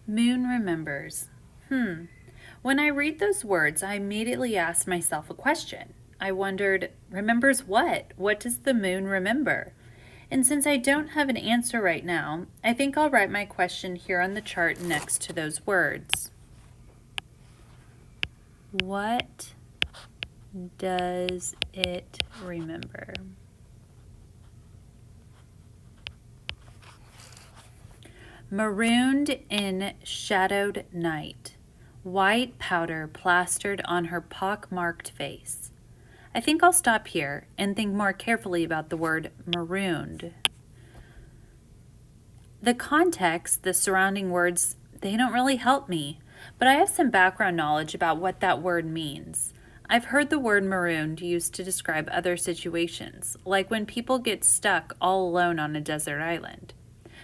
Moon remembers. When I read those words, I immediately ask myself a question. I wondered, remembers what? What does the moon remember? And since I don't have an answer right now, I think I'll write my question here on the chart next to those words. What does it remember? Marooned in shadowed night, white powder plastered on her pock-marked face. I think I'll stop here and think more carefully about the word marooned. The context, the surrounding words, they don't really help me, but I have some background knowledge about what that word means. I've heard the word marooned used to describe other situations, like when people get stuck all alone on a desert island.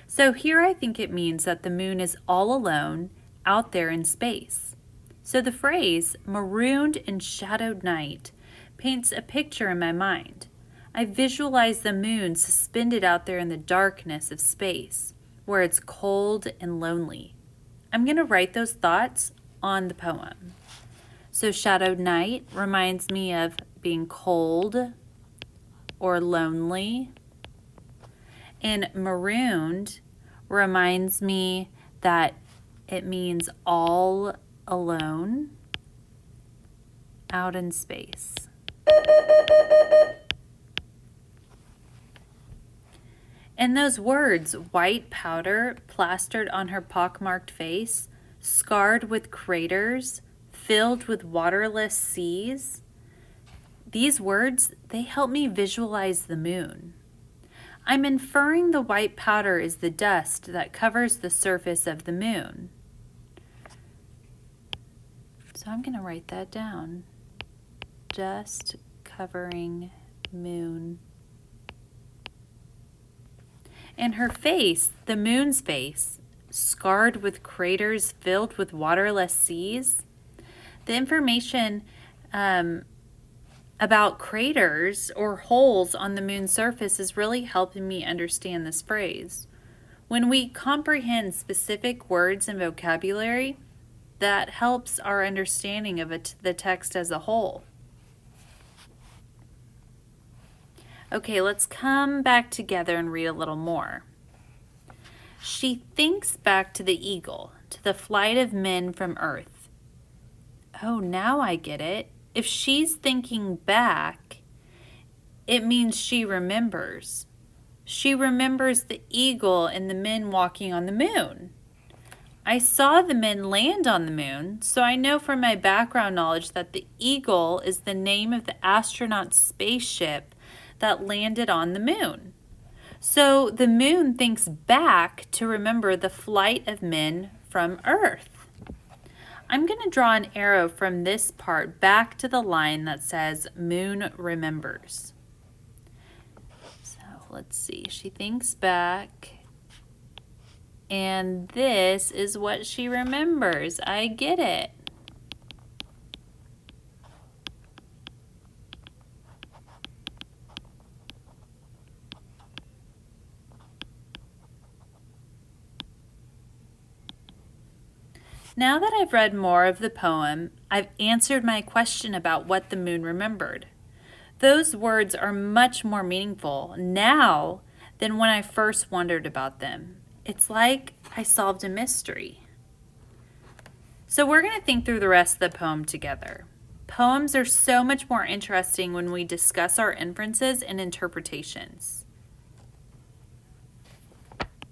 So here I think it means that the moon is all alone out there in space. So the phrase marooned in shadowed night paints a picture in my mind. I visualize the moon suspended out there in the darkness of space, where it's cold and lonely. I'm going to write those thoughts on the poem. So shadowed night reminds me of being cold or lonely. And marooned reminds me that it means all alone out in space. And those words, white powder plastered on her pockmarked face, scarred with craters, filled with waterless seas, these words, they help me visualize the moon. I'm inferring the white powder is the dust that covers the surface of the moon. So I'm going to write that down. Dust covering moon. And her face, the moon's face, scarred with craters filled with waterless seas. The information about craters or holes on the moon's surface is really helping me understand this phrase. When we comprehend specific words and vocabulary, that helps our understanding of the text as a whole. Okay, let's come back together and read a little more. She thinks back to the eagle, to the flight of men from Earth. Oh, now I get it. If she's thinking back, it means she remembers. She remembers the eagle and the men walking on the moon. I saw the men land on the moon, so I know from my background knowledge that the eagle is the name of the astronaut spaceship that landed on the moon. So the moon thinks back to remember the flight of men from Earth. I'm going to draw an arrow from this part back to the line that says moon remembers. So let's see, she thinks back, and this is what she remembers. I get it. Now that I've read more of the poem, I've answered my question about what the moon remembered. Those words are much more meaningful now than when I first wondered about them. It's like I solved a mystery. So we're going to think through the rest of the poem together. Poems are so much more interesting when we discuss our inferences and interpretations.